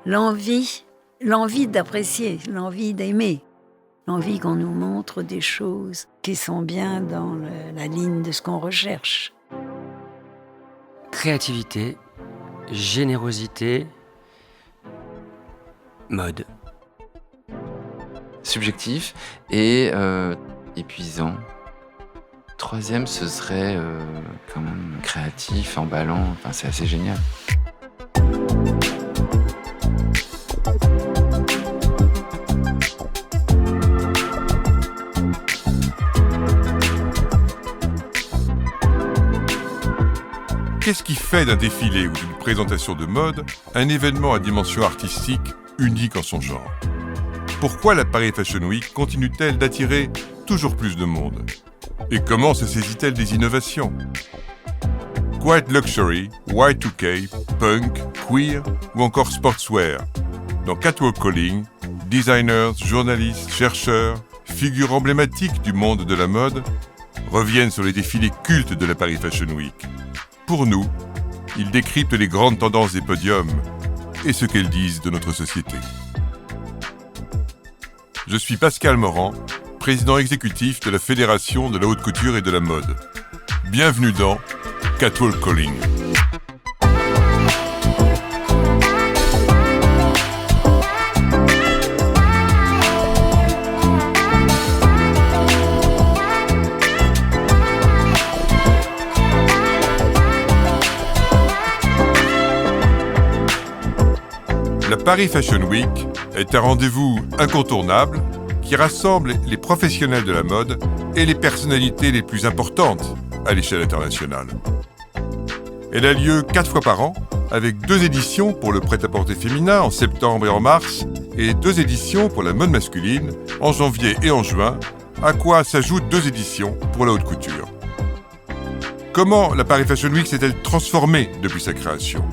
l'envie d'apprécier, l'envie d'aimer, l'envie qu'on nous montre des choses qui sont bien dans la ligne de ce qu'on recherche. Créativité, générosité, mode. Subjectif et épuisant. Troisième, ce serait quand même créatif, emballant, enfin, c'est assez génial. Qu'est-ce qui fait d'un défilé ou d'une présentation de mode un événement à dimension artistique unique en son genre ? Pourquoi la Paris Fashion Week continue-t-elle d'attirer toujours plus de monde ? Et comment se saisit-elle des innovations ? Quiet Luxury, Y2K, Punk, Queer ou encore Sportswear. Dans Catwalk Calling, designers, journalistes, chercheurs, figures emblématiques du monde de la mode reviennent sur les défilés cultes de la Paris Fashion Week. Pour nous, ils décryptent les grandes tendances des podiums et ce qu'elles disent de notre société. Je suis Pascal Morand, président exécutif de la Fédération de la haute couture et de la mode. Bienvenue dans Catwalk Calling. La Paris Fashion Week est un rendez-vous incontournable qui rassemble les professionnels de la mode et les personnalités les plus importantes à l'échelle internationale. Elle a lieu 4 fois par an, avec 2 éditions pour le prêt-à-porter féminin en septembre et en mars, et 2 éditions pour la mode masculine en janvier et en juin, à quoi s'ajoutent 2 éditions pour la haute couture. Comment la Paris Fashion Week s'est-elle transformée depuis sa création ?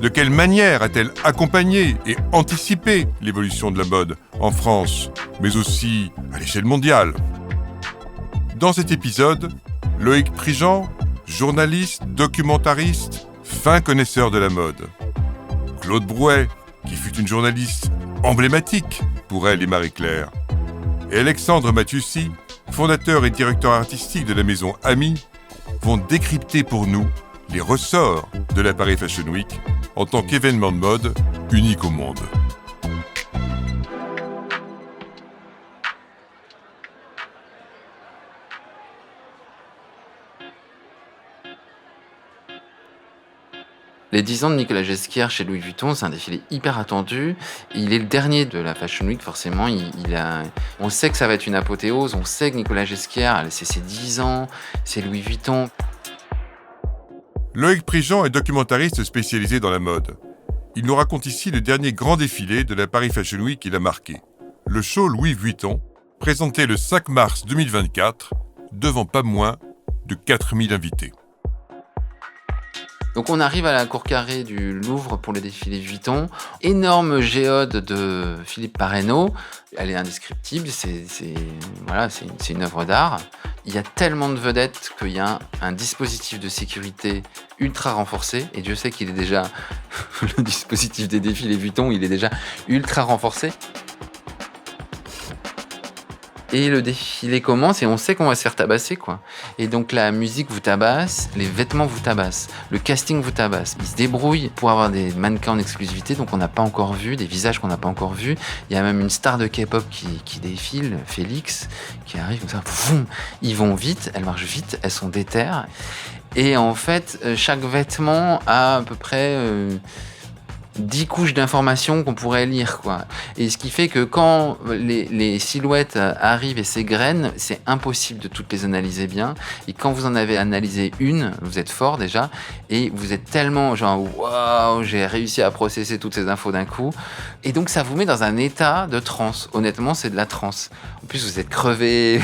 De quelle manière a-t-elle accompagné et anticipé l'évolution de la mode en France, mais aussi à l'échelle mondiale ? Dans cet épisode, Loïc Prigent, journaliste, documentariste, fin connaisseur de la mode. Claude Brouet, qui fut une journaliste emblématique pour elle et Marie-Claire. Et Alexandre Mathussi, fondateur et directeur artistique de la maison Ami, vont décrypter pour nous les ressorts de la Paris Fashion Week en tant qu'événement de mode unique au monde. Les 10 ans de Nicolas Ghesquière chez Louis Vuitton, c'est un défilé hyper attendu. Il est le dernier de la Fashion Week, forcément. On sait que ça va être une apothéose, on sait que Nicolas Ghesquière, c'est ses 10 ans, c'est Louis Vuitton. Loïc Prigent est documentariste spécialisé dans la mode. Il nous raconte ici le dernier grand défilé de la Paris Fashion Week qu'il a marqué. Le show Louis Vuitton, présenté le 5 mars 2024, devant pas moins de 4000 invités. Donc on arrive à la cour carrée du Louvre pour le défilé Vuitton. Énorme géode de Philippe Parreno. Elle est indescriptible, c'est une œuvre d'art. Il y a tellement de vedettes qu'il y a un dispositif de sécurité ultra renforcé. Et Dieu sait qu'il est déjà... le dispositif des défilés Vuitton, il est déjà ultra renforcé. Et le défilé commence et on sait qu'on va se faire tabasser, quoi. Et donc la musique vous tabasse, les vêtements vous tabassent, le casting vous tabasse. Ils se débrouillent pour avoir des mannequins en exclusivité, donc on n'a pas encore vu, des visages qu'on n'a pas encore vus. Il y a même une star de K-pop qui défile, Félix, qui arrive comme ça. Boum, ils vont vite, elles marchent vite, elles sont déterres. Et en fait, chaque vêtement a à peu près... 10 couches d'informations qu'on pourrait lire, quoi. Et ce qui fait que quand les silhouettes arrivent et s'égrènent, c'est impossible de toutes les analyser bien. Et quand vous en avez analysé une, vous êtes fort déjà, et vous êtes tellement genre waouh, j'ai réussi à processer toutes ces infos d'un coup. Et donc ça vous met dans un état de transe. Honnêtement, c'est de la transe. En plus, vous êtes crevé,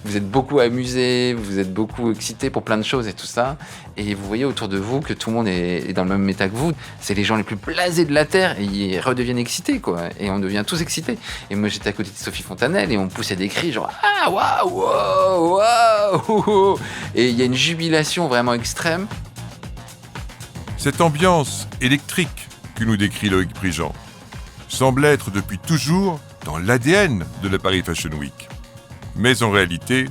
vous êtes beaucoup amusé, vous êtes beaucoup excité pour plein de choses et tout ça. Et vous voyez autour de vous que tout le monde est dans le même état que vous. C'est les gens les plus blasés de la Terre et ils redeviennent excités, quoi. Et on devient tous excités. Et moi, j'étais à côté de Sophie Fontanelle et on poussait des cris genre « Ah, waouh, waouh, waouh !» Et il y a une jubilation vraiment extrême. Cette ambiance électrique que nous décrit Loïc Prigent, semble être depuis toujours dans l'ADN de la Paris Fashion Week. Mais en réalité,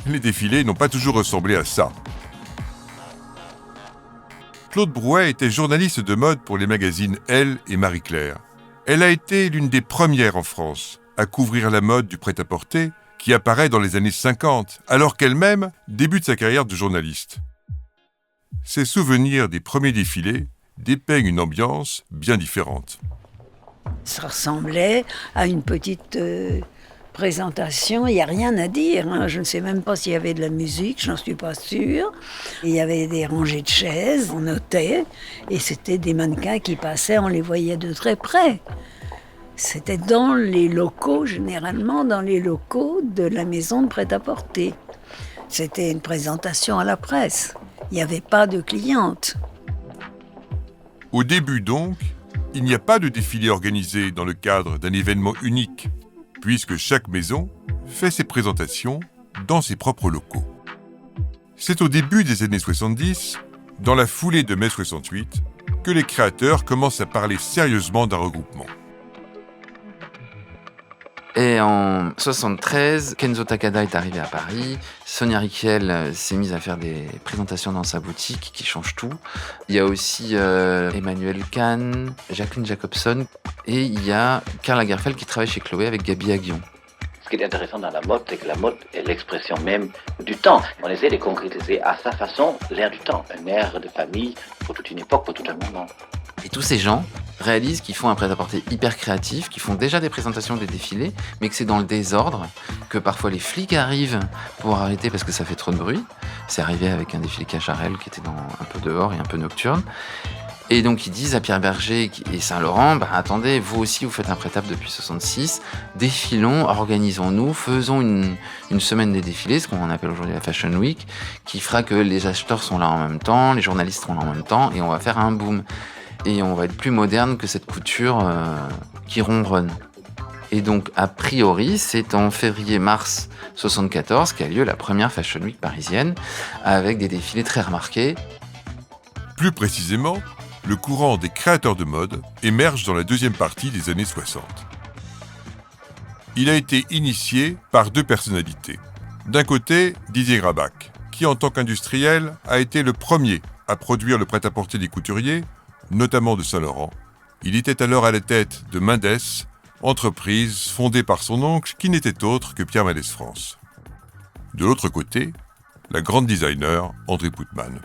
les défilés n'ont pas toujours ressemblé à ça. Claude Brouet était journaliste de mode pour les magazines Elle et Marie-Claire. Elle a été l'une des premières en France à couvrir la mode du prêt-à-porter qui apparaît dans les années 50, alors qu'elle-même débute sa carrière de journaliste. Ses souvenirs des premiers défilés dépeignent une ambiance bien différente. Ça ressemblait à une petite présentation, il n'y a rien à dire. Hein. Je ne sais même pas s'il y avait de la musique, je n'en suis pas sûre. Il y avait des rangées de chaises, on notait, et c'était des mannequins qui passaient, on les voyait de très près. C'était dans les locaux, généralement dans les locaux de la maison de prêt-à-porter. C'était une présentation à la presse. Il n'y avait pas de clientes. Au début donc, il n'y a pas de défilé organisé dans le cadre d'un événement unique, puisque chaque maison fait ses présentations dans ses propres locaux. C'est au début des années 70, dans la foulée de mai 68, que les créateurs commencent à parler sérieusement d'un regroupement. Et en 73, Kenzo Takada est arrivé à Paris. Sonia Rykiel s'est mise à faire des présentations dans sa boutique qui change tout. Il y a aussi Emmanuel Kahn, Jacqueline Jacobson et il y a Karl Lagerfeld qui travaille chez Chloé avec Gaby Aguillon. Ce qui est intéressant dans la mode, c'est que la mode est l'expression même du temps. On essaie de concrétiser à sa façon l'air du temps, un air de famille pour toute une époque, pour tout un moment. Et tous ces gens réalisent qu'ils font un prêt-à-porter hyper créatif, qu'ils font déjà des présentations des défilés, mais que c'est dans le désordre, que parfois les flics arrivent pour arrêter parce que ça fait trop de bruit. C'est arrivé avec un défilé Cacharel qui était un peu dehors et un peu nocturne. Et donc ils disent à Pierre Berger et Saint-Laurent, attendez, vous aussi vous faites un prêt-à-porter depuis 66, défilons, organisons-nous, faisons une semaine des défilés, ce qu'on appelle aujourd'hui la Fashion Week, qui fera que les acheteurs sont là en même temps, les journalistes seront là en même temps, et on va faire un boom. Et on va être plus moderne que cette couture qui ronronne. Et donc, a priori, c'est en février-mars 74 qu'a lieu la première Fashion Week parisienne, avec des défilés très remarqués. Plus précisément, le courant des créateurs de mode émerge dans la deuxième partie des années 60. Il a été initié par deux personnalités. D'un côté, Didier Grabac, qui en tant qu'industriel a été le premier à produire le prêt-à-porter des couturiers, notamment de Saint-Laurent. Il était alors à la tête de Mendes, entreprise fondée par son oncle qui n'était autre que Pierre Mendès France. De l'autre côté, la grande designer André Putman.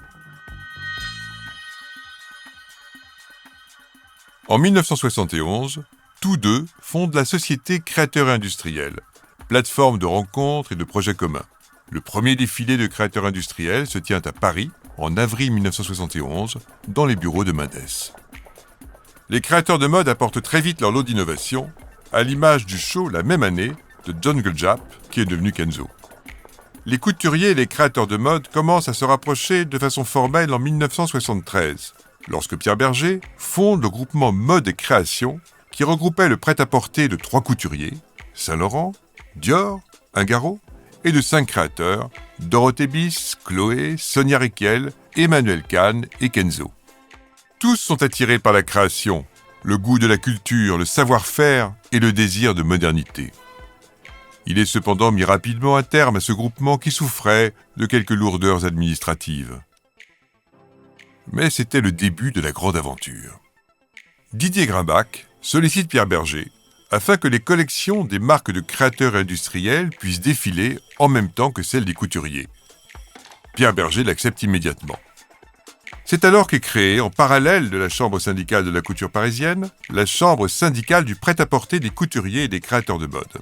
En 1971, tous deux fondent la société Créateurs Industriels, plateforme de rencontres et de projets communs. Le premier défilé de créateurs industriels se tient à Paris, en avril 1971, dans les bureaux de Mendes. Les créateurs de mode apportent très vite leur lot d'innovation, à l'image du show la même année de Jungle Jap, qui est devenu Kenzo. Les couturiers et les créateurs de mode commencent à se rapprocher de façon formelle en 1973, lorsque Pierre Berger fonde le groupement Mode et Création, qui regroupait le prêt-à-porter de 3 couturiers, Saint-Laurent, Dior, Ungaro, et de 5 créateurs, Dorothée Bis, Chloé, Sonia Rykiel, Emmanuel Kahn et Kenzo. Tous sont attirés par la création, le goût de la culture, le savoir-faire et le désir de modernité. Il est cependant mis rapidement un terme à ce groupement qui souffrait de quelques lourdeurs administratives. Mais c'était le début de la grande aventure. Didier Grabac sollicite Pierre Berger afin que les collections des marques de créateurs industriels puissent défiler en même temps que celles des couturiers. Pierre Berger l'accepte immédiatement. C'est alors qu'est créée, en parallèle de la Chambre syndicale de la couture parisienne, la Chambre syndicale du prêt-à-porter des couturiers et des créateurs de mode.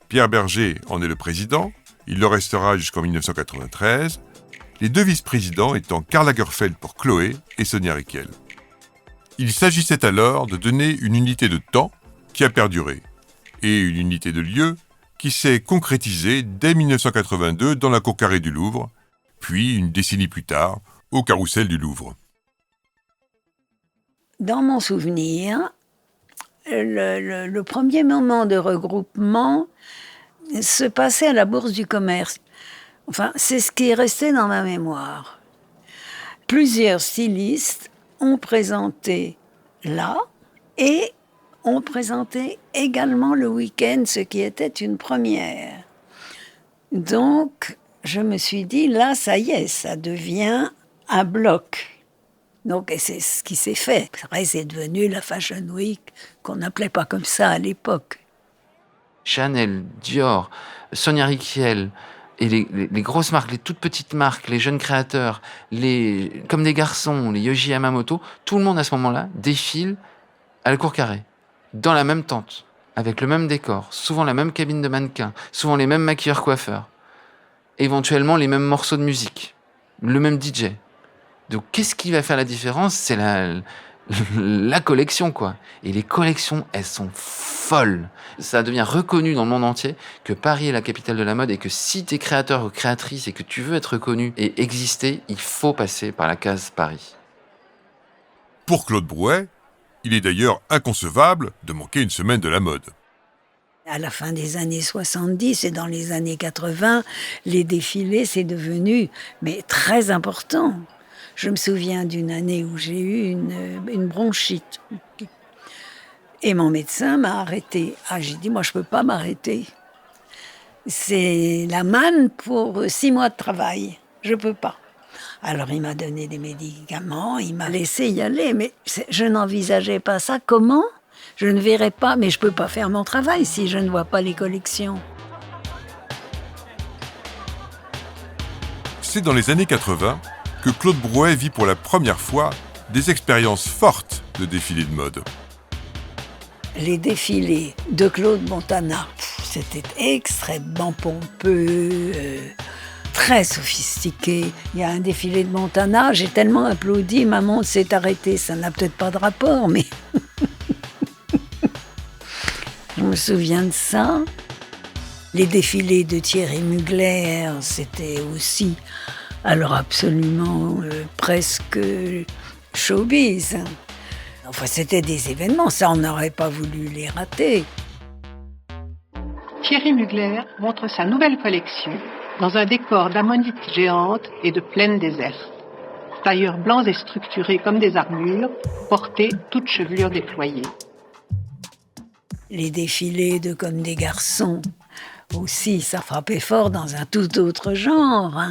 Pierre Berger en est le président, il le restera jusqu'en 1993, les deux vice-présidents étant Karl Lagerfeld pour Chloé et Sonia Rykiel. Il s'agissait alors de donner une unité de temps qui a perduré, et une unité de lieu qui s'est concrétisée dès 1982 dans la cour carrée du Louvre, puis une décennie plus tard, au Carrousel du Louvre. Dans mon souvenir, le premier moment de regroupement se passait à la Bourse du Commerce. Enfin, c'est ce qui est resté dans ma mémoire. Plusieurs stylistes ont présenté là et on présentait également le week-end, ce qui était une première. Donc, je me suis dit, là, ça y est, ça devient un bloc. Donc, et c'est ce qui s'est fait. Après, c'est devenu la Fashion Week, qu'on n'appelait pas comme ça à l'époque. Chanel, Dior, Sonia Rykiel, et les grosses marques, les toutes petites marques, les jeunes créateurs, comme des garçons, les Yohji Yamamoto, tout le monde à ce moment-là défile à la Cour Carrée, dans la même tente, avec le même décor, souvent la même cabine de mannequin, souvent les mêmes maquilleurs-coiffeurs, éventuellement les mêmes morceaux de musique, le même DJ. Donc qu'est-ce qui va faire la différence ? C'est la collection, quoi. Et les collections, elles sont folles. Ça devient reconnu dans le monde entier que Paris est la capitale de la mode et que si t'es créateur ou créatrice et que tu veux être reconnu et exister, il faut passer par la case Paris. Pour Claude Brouet, il est d'ailleurs inconcevable de manquer une semaine de la mode. À la fin des années 70 et dans les années 80, les défilés, c'est devenu très important. Je me souviens d'une année où j'ai eu une bronchite. Et mon médecin m'a arrêtée. J'ai dit, moi, je ne peux pas m'arrêter. C'est la manne pour 6 mois de travail. Je ne peux pas. Alors, il m'a donné des médicaments, il m'a laissé y aller. Mais je n'envisageais pas ça. Comment ? Je ne verrai pas, mais je ne peux pas faire mon travail si je ne vois pas les collections. C'est dans les années 80 que Claude Brouet vit pour la première fois des expériences fortes de défilés de mode. Les défilés de Claude Montana, c'était extrêmement pompeux, très sophistiqué. Il y a un défilé de Montana, j'ai tellement applaudi, ma montre s'est arrêtée. Ça n'a peut-être pas de rapport, mais je me souviens de ça. Les défilés de Thierry Mugler, c'était aussi, alors absolument presque showbiz. Enfin, c'était des événements, ça, on n'aurait pas voulu les rater. Thierry Mugler montre sa nouvelle collection dans un décor d'ammonites géantes et de plaines désertes. Tailleurs blancs et structurés comme des armures, portés toutes chevelures déployées. Les défilés de Comme des garçons, aussi, ça frappait fort dans un tout autre genre.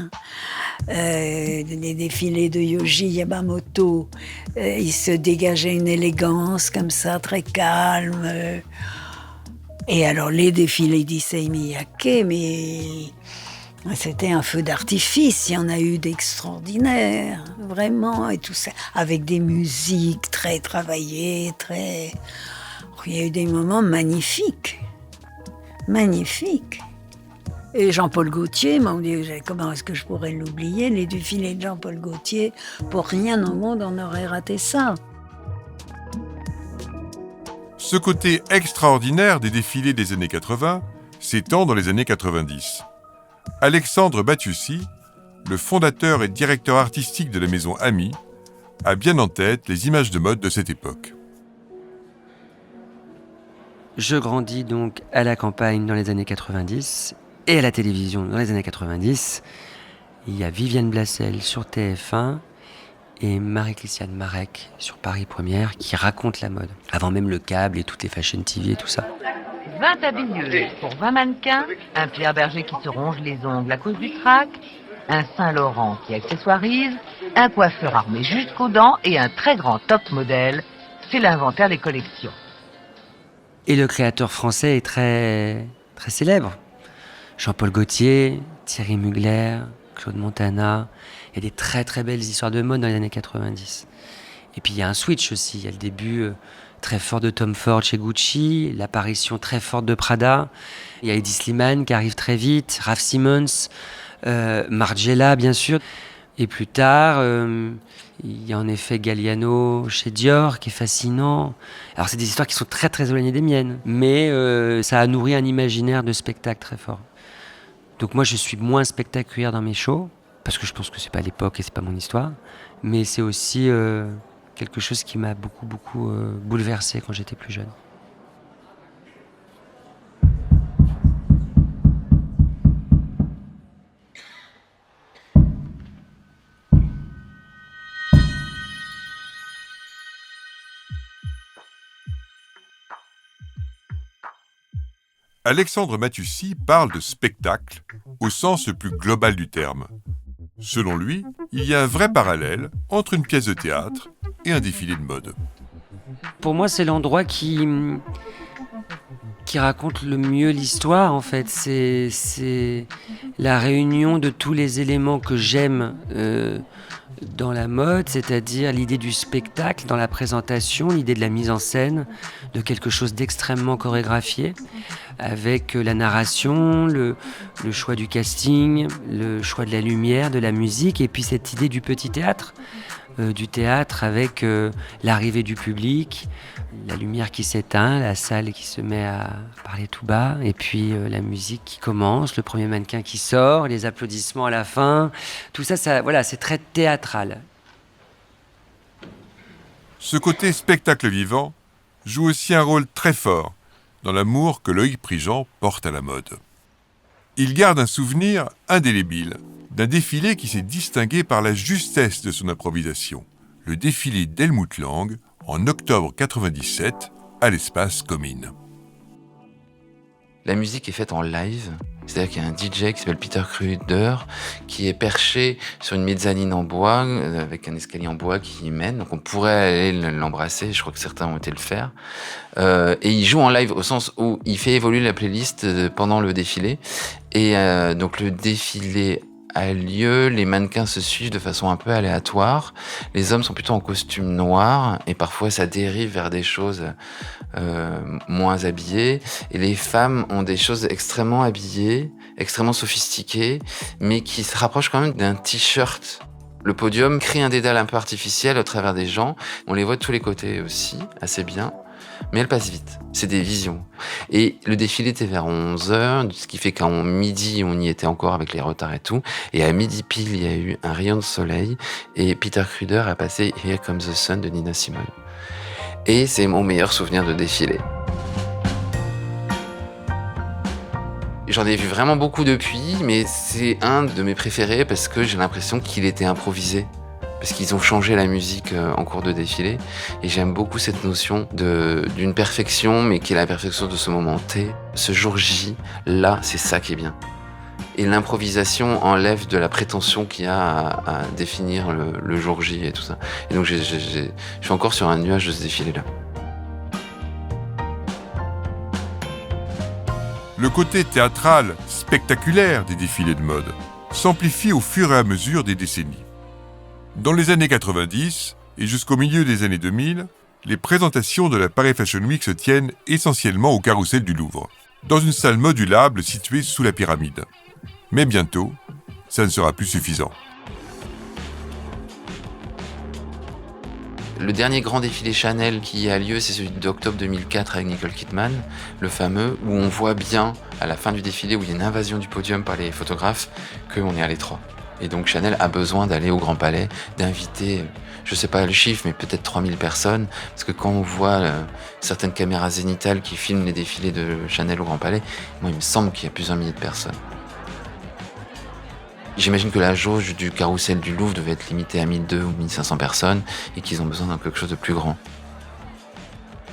Les défilés de Yohji Yamamoto, il se dégageait une élégance comme ça, très calme. Et alors les défilés d'Issey Miyake, mais c'était un feu d'artifice, il y en a eu d'extraordinaires, vraiment, et tout ça, avec des musiques très travaillées, très... Il y a eu des moments magnifiques. Magnifique. Et Jean-Paul Gaultier, mon Dieu, comment est-ce que je pourrais l'oublier ? Les défilés de Jean-Paul Gaultier, pour rien au monde, on aurait raté ça. Ce côté extraordinaire des défilés des années 80 s'étend dans les années 90. Alexandre Battiussi, le fondateur et directeur artistique de la maison Ami, a bien en tête les images de mode de cette époque. Je grandis donc à la campagne dans les années 90 et à la télévision dans les années 90. Il y a Viviane Blassel sur TF1 et Marie-Christiane Marek sur Paris Première qui racontent la mode. Avant même le câble et toutes les fashion TV et tout ça. 20 habilleuses pour 20 mannequins, un Pierre Berger qui se ronge les ongles à cause du trac, un Saint-Laurent qui accessoirise, un coiffeur armé jusqu'aux dents et un très grand top modèle. C'est l'inventaire des collections. Et le créateur français est très, très célèbre. Jean-Paul Gaultier, Thierry Mugler, Claude Montana. Il y a des très très belles histoires de mode dans les années 90. Et puis il y a un switch aussi. Il y a le début très fort de Tom Ford chez Gucci, l'apparition très forte de Prada. Il y a Hedi Slimane qui arrive très vite, Raf Simons, Margiela bien sûr. Et plus tard, il y a en effet Galliano chez Dior qui est fascinant. Alors c'est des histoires qui sont très très éloignées des miennes, mais ça a nourri un imaginaire de spectacle très fort. Donc moi je suis moins spectaculaire dans mes shows, parce que je pense que c'est pas l'époque et c'est pas mon histoire, mais c'est aussi quelque chose qui m'a beaucoup bouleversé quand j'étais plus jeune. Alexandre Mathussi parle de spectacle au sens le plus global du terme. Selon lui, il y a un vrai parallèle entre une pièce de théâtre et un défilé de mode. Pour moi, c'est l'endroit qui raconte le mieux l'histoire, en fait. C'est la réunion de tous les éléments que j'aime dans la mode, c'est-à-dire l'idée du spectacle dans la présentation, l'idée de la mise en scène, de quelque chose d'extrêmement chorégraphié, avec la narration, le choix du casting, le choix de la lumière, de la musique, et puis cette idée du petit théâtre, du théâtre avec l'arrivée du public, la lumière qui s'éteint, la salle qui se met à parler tout bas, et puis la musique qui commence, le premier mannequin qui sort, les applaudissements à la fin. Tout ça, voilà, c'est très théâtral. Ce côté spectacle vivant joue aussi un rôle très fort dans l'amour que Loïc Prigent porte à la mode. Il garde un souvenir indélébile d'un défilé qui s'est distingué par la justesse de son improvisation, le défilé d'Helmut Lang en octobre 97 à l'Espace Comines. La musique est faite en live, c'est-à-dire qu'il y a un DJ qui s'appelle Peter Kruder qui est perché sur une mezzanine en bois avec un escalier en bois qui y mène, donc on pourrait aller l'embrasser, je crois que certains ont été le faire. Et il joue en live au sens où il fait évoluer la playlist pendant le défilé. Et donc le défilé a lieu, les mannequins se suivent de façon un peu aléatoire. Les hommes sont plutôt en costume noir et parfois ça dérive vers des choses moins habillées. Et les femmes ont des choses extrêmement habillées, extrêmement sophistiquées, mais qui se rapprochent quand même d'un t-shirt. Le podium crée un dédale un peu artificiel au travers des gens. On les voit de tous les côtés aussi, assez bien. Mais elles passent vite. C'est des visions. Et le défilé était vers 11h, ce qui fait qu'à midi, on y était encore avec les retards et tout. Et à midi pile, il y a eu un rayon de soleil. Et Peter Kruder a passé Here Comes the Sun de Nina Simone. Et c'est mon meilleur souvenir de défilé. J'en ai vu vraiment beaucoup depuis, mais c'est un de mes préférés parce que j'ai l'impression qu'il était improvisé. Parce qu'ils ont changé la musique en cours de défilé. Et j'aime beaucoup cette notion d'une perfection, mais qui est la perfection de ce moment T. Ce jour J, là, c'est ça qui est bien. Et l'improvisation enlève de la prétention qu'il y a à définir le jour J et tout ça. Et donc je suis encore sur un nuage de ce défilé-là. Le côté théâtral, spectaculaire des défilés de mode s'amplifie au fur et à mesure des décennies. Dans les années 90 et jusqu'au milieu des années 2000, les présentations de la Paris Fashion Week se tiennent essentiellement au Carrousel du Louvre, dans une salle modulable située sous la pyramide. Mais bientôt, ça ne sera plus suffisant. Le dernier grand défilé Chanel qui a lieu, c'est celui d'octobre 2004 avec Nicole Kidman, le fameux, où on voit bien, à la fin du défilé, où il y a une invasion du podium par les photographes, qu'on est à l'étroit. Et donc Chanel a besoin d'aller au Grand Palais, d'inviter, je sais pas le chiffre, mais peut-être 3000 personnes. Parce que quand on voit certaines caméras zénithales qui filment les défilés de Chanel au Grand Palais, moi il me semble qu'il y a plusieurs milliers de personnes. J'imagine que la jauge du Carrousel du Louvre devait être limitée à 1200 ou 1500 personnes et qu'ils ont besoin d'un quelque chose de plus grand.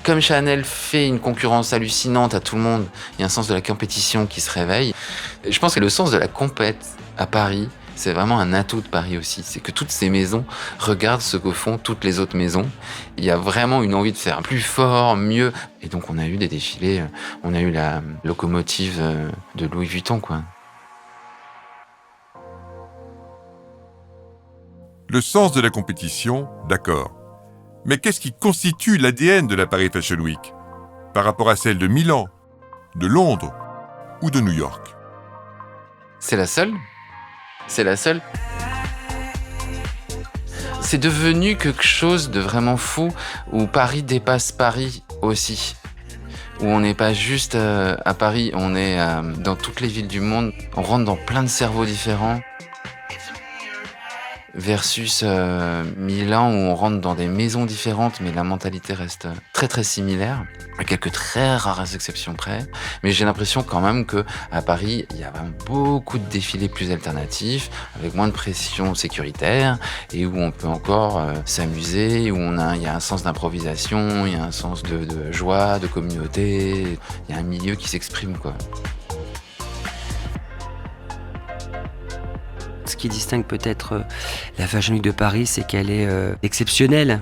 Comme Chanel fait une concurrence hallucinante à tout le monde, il y a un sens de la compétition qui se réveille. Je pense que le sens de la compète à Paris, c'est vraiment un atout de Paris aussi. C'est que toutes ces maisons regardent ce que font toutes les autres maisons. Il y a vraiment une envie de faire plus fort, mieux. Et donc on a eu des défilés, on a eu la locomotive de Louis Vuitton, quoi. Le sens de la compétition, d'accord. Mais qu'est-ce qui constitue l'ADN de la Paris Fashion Week par rapport à celle de Milan, de Londres ou de New York? C'est la seule. C'est la seule. C'est devenu quelque chose de vraiment fou où Paris dépasse Paris aussi. Où on n'est pas juste à Paris, on est dans toutes les villes du monde. On rentre dans plein de cerveaux différents. versus Milan où on rentre dans des maisons différentes mais la mentalité reste très très similaire, à quelques très rares exceptions près. Mais j'ai l'impression quand même qu'à Paris, il y a vraiment beaucoup de défilés plus alternatifs, avec moins de pression sécuritaire et où on peut encore s'amuser, où il y a un sens d'improvisation, il y a un sens de joie, de communauté, il y a un milieu qui s'exprime, quoi. Ce qui distingue peut-être la Fashion Week de Paris, c'est qu'elle est exceptionnelle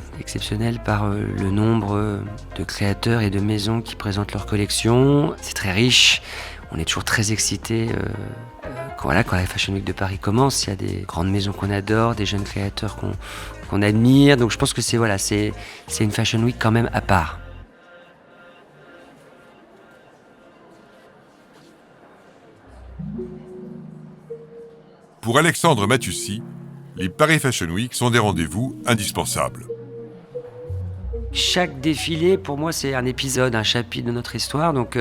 par le nombre de créateurs et de maisons qui présentent leurs collections. C'est très riche, on est toujours très excités quand la Fashion Week de Paris commence. Il y a des grandes maisons qu'on adore, des jeunes créateurs qu'on admire, donc je pense que c'est une Fashion Week quand même à part. Pour Alexandre Mathussi, les Paris Fashion Week sont des rendez-vous indispensables. Chaque défilé, pour moi, c'est un épisode, un chapitre de notre histoire. Donc,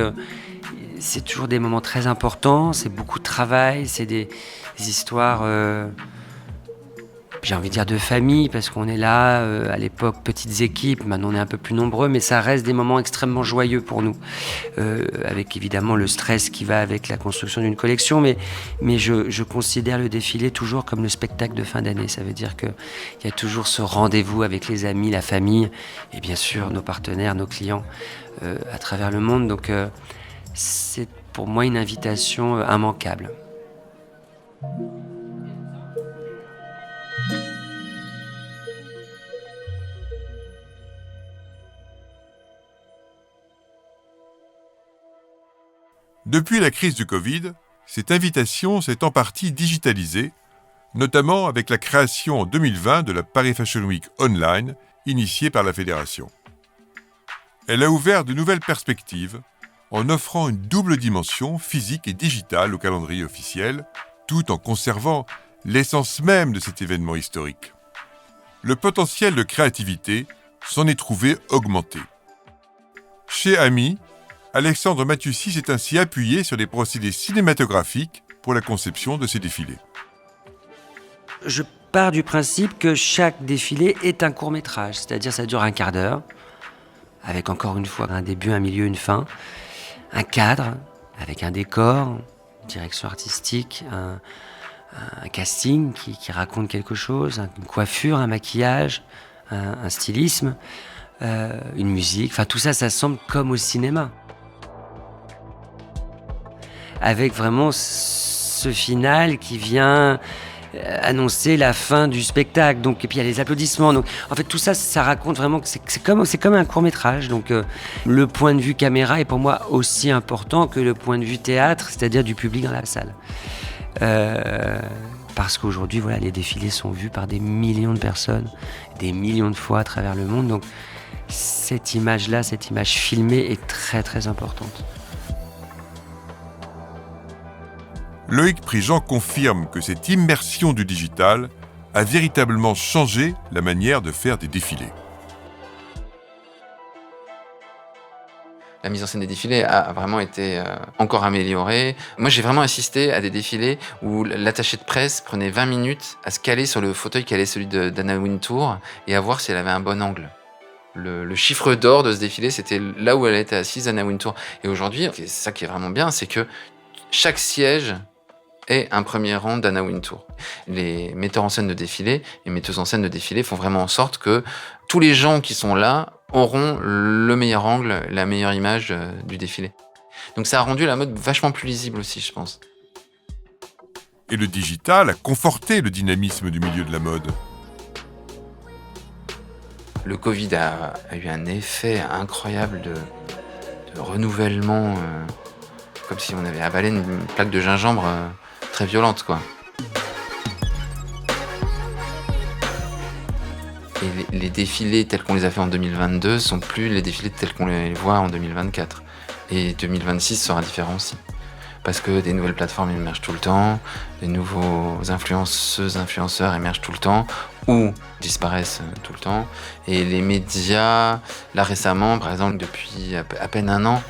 c'est toujours des moments très importants. C'est beaucoup de travail. C'est des histoires, j'ai envie de dire de famille, parce qu'on est là, à l'époque, petites équipes. Maintenant, on est un peu plus nombreux, mais ça reste des moments extrêmement joyeux pour nous. Avec évidemment le stress qui va avec la construction d'une collection. Mais je considère le défilé toujours comme le spectacle de fin d'année. Ça veut dire qu'il y a toujours ce rendez-vous avec les amis, la famille, et bien sûr nos partenaires, nos clients à travers le monde. Donc, c'est pour moi une invitation immanquable. Depuis la crise du Covid, cette invitation s'est en partie digitalisée, notamment avec la création en 2020 de la Paris Fashion Week Online, initiée par la Fédération. Elle a ouvert de nouvelles perspectives en offrant une double dimension physique et digitale au calendrier officiel, tout en conservant l'essence même de cet événement historique. Le potentiel de créativité s'en est trouvé augmenté. Chez Ami, Alexandre Mathussi s'est ainsi appuyé sur des procédés cinématographiques pour la conception de ses défilés. Je pars du principe que chaque défilé est un court-métrage, c'est-à-dire ça dure un quart d'heure, avec encore une fois un début, un milieu, une fin, un cadre, avec un décor, une direction artistique, un casting qui raconte quelque chose, une coiffure, un maquillage, un stylisme, une musique, enfin tout ça, ça semble comme au cinéma. Avec vraiment ce final qui vient annoncer la fin du spectacle. Donc, et puis il y a les applaudissements. Donc, en fait, tout ça, ça raconte vraiment que c'est comme un court-métrage. Donc, le point de vue caméra est pour moi aussi important que le point de vue théâtre, c'est-à-dire du public dans la salle. Parce qu'aujourd'hui, voilà, les défilés sont vus par des millions de personnes, des millions de fois à travers le monde. Donc, cette image-là, cette image filmée est très, très importante. Loïc Prigent confirme que cette immersion du digital a véritablement changé la manière de faire des défilés. La mise en scène des défilés a vraiment été encore améliorée. Moi, j'ai vraiment assisté à des défilés où l'attaché de presse prenait 20 minutes à se caler sur le fauteuil qui allait celui d'Anna Wintour et à voir si elle avait un bon angle. Le chiffre d'or de ce défilé, c'était là où elle était assise, Anna Wintour. Et aujourd'hui, c'est ça qui est vraiment bien, c'est que chaque siège est un premier rang d'Anna Wintour. Les metteurs en scène de défilé et metteuses en scène de défilé font vraiment en sorte que tous les gens qui sont là auront le meilleur angle, la meilleure image du défilé. Donc ça a rendu la mode vachement plus lisible aussi, je pense. Et le digital a conforté le dynamisme du milieu de la mode. Le Covid a eu un effet incroyable de renouvellement, comme si on avait avalé une plaque de gingembre très violente, quoi. Et les défilés tels qu'on les a fait en 2022 sont plus les défilés tels qu'on les voit en 2024. Et 2026 sera différent aussi. Parce que des nouvelles plateformes émergent tout le temps, des nouveaux influenceurs émergent tout le temps, ou disparaissent tout le temps. Et les médias, là récemment, par exemple, depuis à peine un an,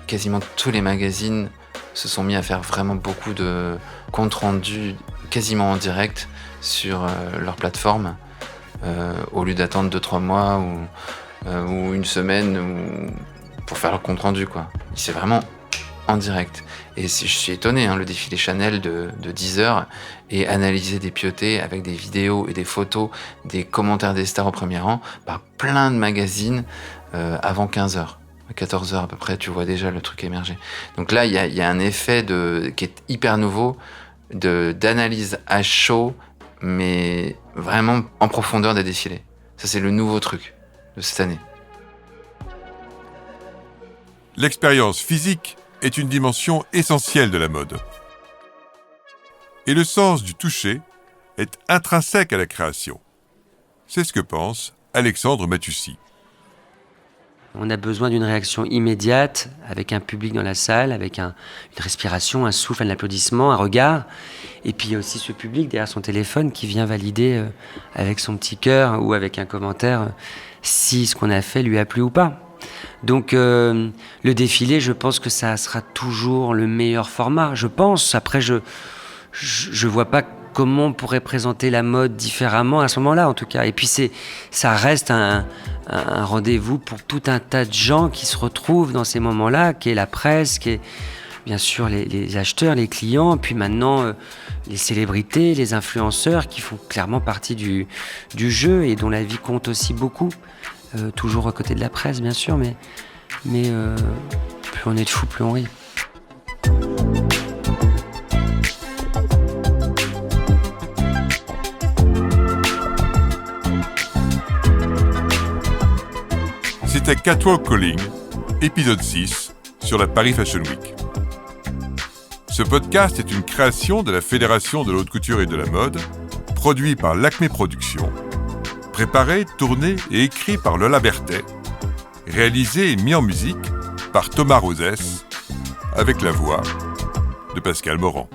quasiment tous les magazines se sont mis à faire vraiment beaucoup de comptes rendus quasiment en direct sur leur plateforme au lieu d'attendre 2-3 mois ou une semaine pour faire leur compte rendu, quoi. C'est vraiment en direct. Et je suis étonné, le défilé Chanel de 10 heures et analysé, dépioté avec des vidéos et des photos, des commentaires des stars au premier rang par plein de magazines avant 15 heures. À 14 heures à peu près, tu vois déjà le truc émerger. Donc là, il y a un effet qui est hyper nouveau d'analyse à chaud, mais vraiment en profondeur des défilés. Ça, c'est le nouveau truc de cette année. L'expérience physique est une dimension essentielle de la mode. Et le sens du toucher est intrinsèque à la création. C'est ce que pense Alexandre Matussi. On a besoin d'une réaction immédiate, avec un public dans la salle, avec une respiration, un souffle, un applaudissement, un regard. Et puis il y a aussi ce public derrière son téléphone qui vient valider avec son petit cœur ou avec un commentaire si ce qu'on a fait lui a plu ou pas. Donc le défilé, je pense que ça sera toujours le meilleur format, je pense. Après, je vois pas comment on pourrait présenter la mode différemment à ce moment-là, en tout cas. Et puis ça reste un rendez-vous pour tout un tas de gens qui se retrouvent dans ces moments-là, qui est la presse, qui est bien sûr les acheteurs, les clients, puis maintenant les célébrités, les influenceurs qui font clairement partie du jeu et dont la vie compte aussi beaucoup. Toujours à côté de la presse, bien sûr, mais plus on est de fous, plus on rit. C'était Catwalk Calling, épisode 6, sur la Paris Fashion Week. Ce podcast est une création de la Fédération de la haute couture et de la mode, produit par l'Acme Productions, préparé, tourné et écrit par Lola Berthet, réalisé et mis en musique par Thomas Rosès, avec la voix de Pascal Morand.